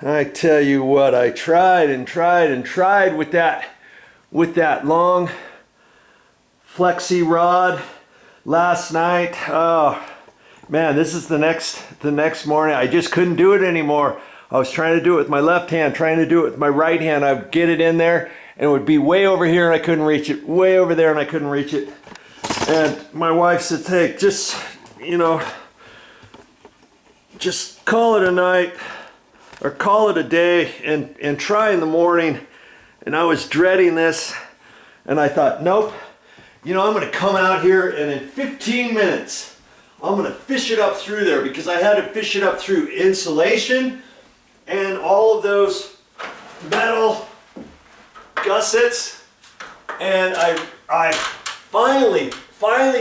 I tell you what, I tried and tried and tried with that long flexi rod last night. Oh man, this is the next morning. I just couldn't do it anymore. I was trying to do it with my left hand, trying to do it with my right hand. I'd get it in there and it would be way over here and I couldn't reach it, way over there and I couldn't reach it. And my wife said, hey, just, you know, just call it a night or call it a day and try in the morning. And I was dreading this and I thought, nope, you know, I'm gonna come out here and in 15 minutes, I'm gonna fish it up through there, because I had to fish it up through insulation and all of those metal gussets. And I finally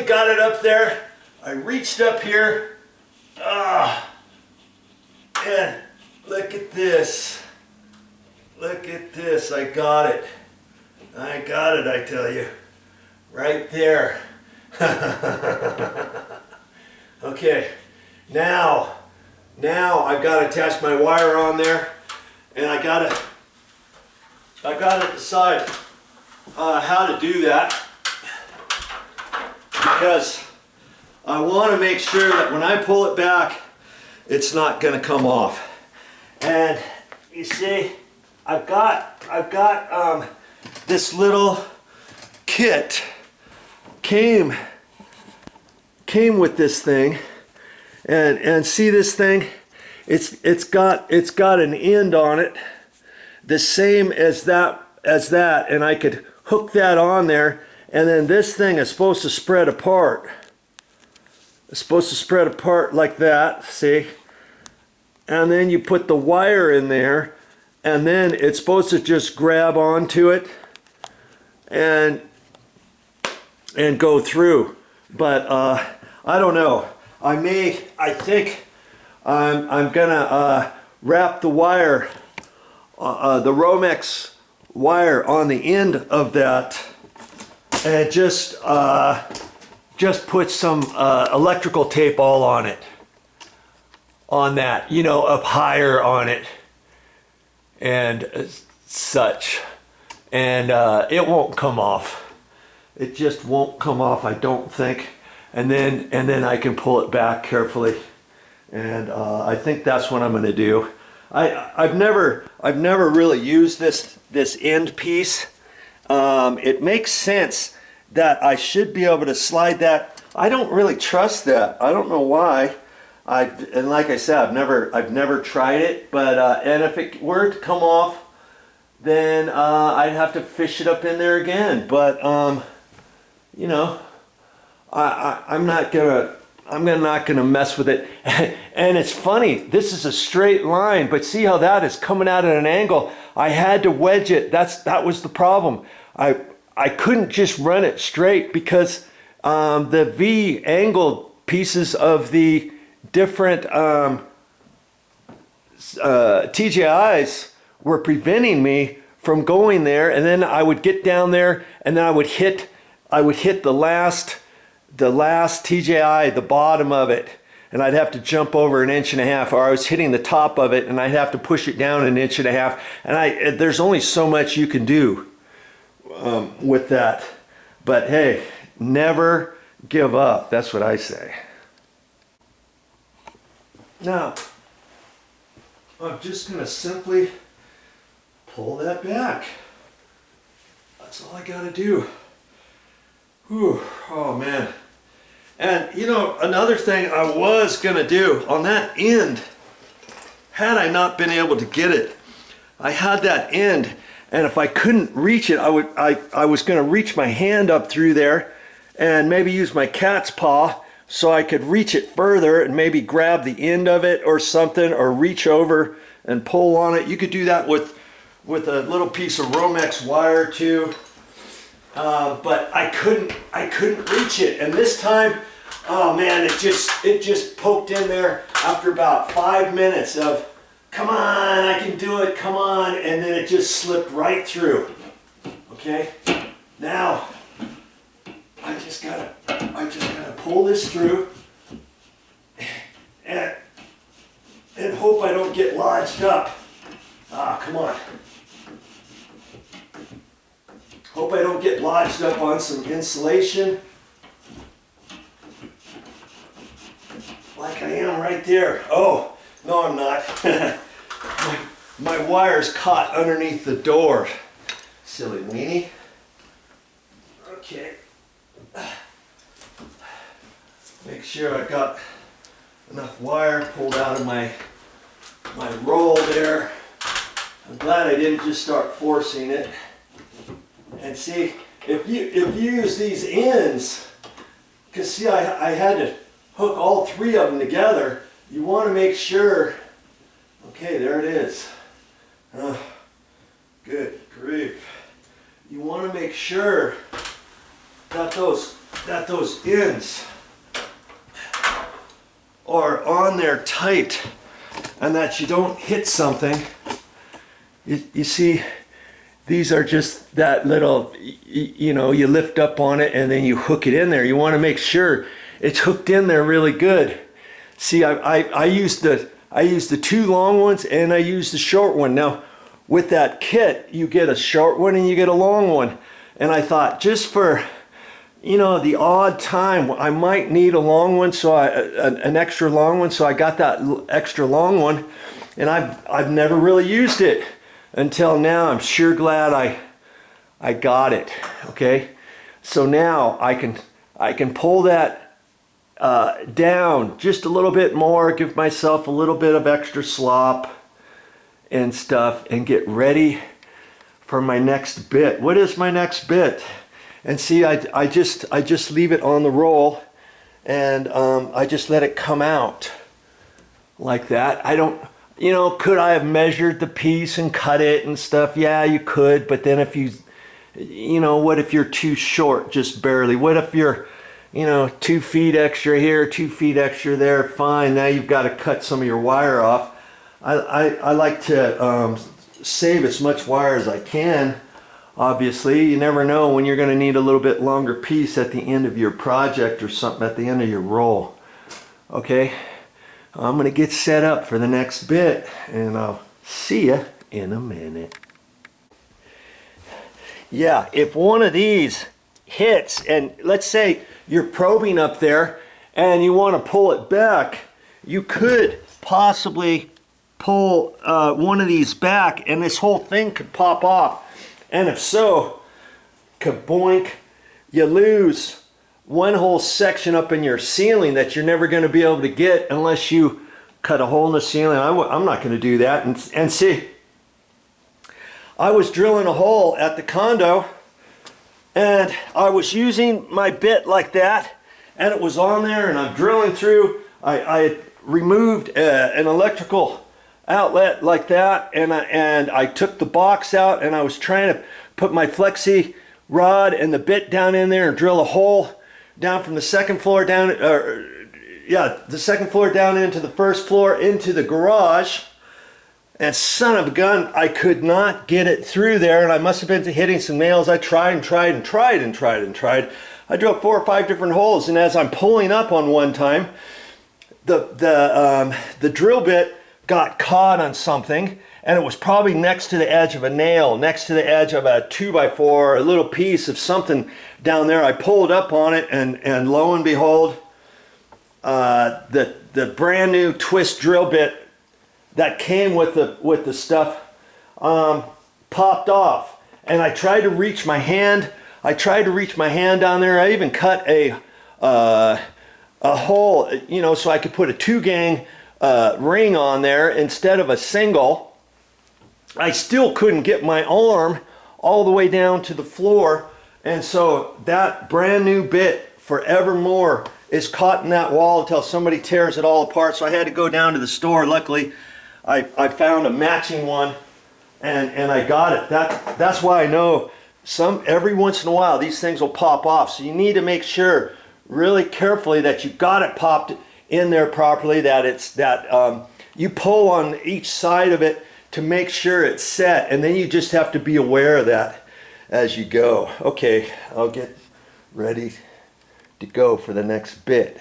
got it up there. I reached up here, and look at this. Look at this, I got it. I got it, I tell you. Right there. Okay, now I've got to attach my wire on there, and I gotta decide how to do that, because I want to make sure that when I pull it back, it's not going to come off. And you see, I've got this little kit came with this thing, and see this thing, it's got an end on it the same as that, and I could hook that on there, and then this thing is supposed to spread apart. It's supposed to spread apart like that, see? And then you put the wire in there, and then it's supposed to just grab onto it and go through. But I don't know. I think I'm gonna wrap the wire, the Romex wire on the end of that, and just put some electrical tape all on it, on that, you know, up higher on it and such, and it won't come off. It just won't come off, I don't think. And then I can pull it back carefully, and I think that's what I'm going to do. I've never really used this end piece. It makes sense that I should be able to slide that. I don't really trust that. I don't know why. And like I said, I've never tried it. But and if it were to come off, then I'd have to fish it up in there again. But you know, I'm not gonna mess with it. And it's funny, this is a straight line, but see how that is coming out at an angle. I had to wedge it. That was the problem. I couldn't just run it straight, because the V angled pieces of the different TJIs were preventing me from going there. And then I would get down there, and then I would hit the last TJI, the bottom of it, and I'd have to jump over 1.5 inches, or I was hitting the top of it and I'd have to push it down 1.5 inches. And there's only so much you can do with that. But hey, never give up. That's what I say. Now, I'm just going to simply pull that back. That's all I got to do. Whew, oh man. And you know, another thing I was gonna do on that end, had I not been able to get it, I had that end, and if I couldn't reach it, I was gonna reach my hand up through there and maybe use my cat's paw so I could reach it further and maybe grab the end of it or something, or reach over and pull on it. You could do that with a little piece of Romex wire too. But I couldn't reach it, and this time, oh man, it just poked in there after about 5 minutes of, come on, I can do it, come on, and then it just slipped right through. Okay, now I just gotta pull this through and hope I don't get lodged up Ah, come on. Hope I don't get lodged up on some insulation. Like I am right there. Oh, no I'm not. my wire's caught underneath the door. Silly weenie. Okay. Make sure I've got enough wire pulled out of my roll there. I'm glad I didn't just start forcing it. And see, if you use these ends, because see I had to hook all three of them together, you want to make sure, okay, there it is. Good grief. You want to make sure that those ends are on there tight and that you don't hit something. You see, these are just that little, you know, you lift up on it and then you hook it in there. You want to make sure it's hooked in there really good. See, I used the two long ones and I used the short one. Now, with that kit, you get a short one and you get a long one. And I thought, just for, you know, the odd time, I might need a long one, so an extra long one. So I got that extra long one, and I've never really used it until now. I'm sure glad I got it. Okay, so now I can pull that down just a little bit more, give myself a little bit of extra slop and stuff, and get ready for my next bit. What is my next bit? And see, I just leave it on the roll, and I just let it come out like that. I don't, you know, could I have measured the piece and cut it and stuff? Yeah, you could, but then if you know, what if you're too short, just barely? What if you're, you know, 2 feet extra here, 2 feet extra there? Fine, now you've got to cut some of your wire off. I like to save as much wire as I can. Obviously, you never know when you're going to need a little bit longer piece at the end of your project or something at the end of your roll. Okay, I'm going to get set up for the next bit, and I'll see you in a minute. Yeah, if one of these hits, and let's say you're probing up there and you want to pull it back, you could possibly pull one of these back and this whole thing could pop off. And if so, kaboink, you lose one whole section up in your ceiling that you're never going to be able to get unless you cut a hole in the ceiling. I'm not going to do that. And see, I was drilling a hole at the condo and I was using my bit like that, and it was on there, and I'm drilling through. I removed an electrical outlet like that, and I took the box out, and I was trying to put my flexi rod and the bit down in there and drill a hole down from the second floor down, the second floor down into the first floor into the garage. And son of a gun, I could not get it through there, and I must have been hitting some nails. I tried and tried and tried and tried and tried. I drilled 4 or 5 different holes, and as I'm pulling up on one time, the drill bit got caught on something, and it was probably next to the edge of a nail, next to the edge of a 2x4, a little piece of something down there. I pulled up on it, and lo and behold, the brand new twist drill bit that came with the stuff popped off, and I tried to reach my hand. Down there. I even cut a hole, you know, so I could put a 2-gang ring on there instead of a single. I still couldn't get my arm all the way down to the floor, and so that brand new bit forevermore is caught in that wall until somebody tears it all apart. So I had to go down to the store. Luckily I found a matching one, and I got it. That's why I know every once in a while these things will pop off. So you need to make sure really carefully that you got it popped in there properly, that you pull on each side of it to make sure it's set, and then you just have to be aware of that as you go. Okay, I'll get ready to go for the next bit.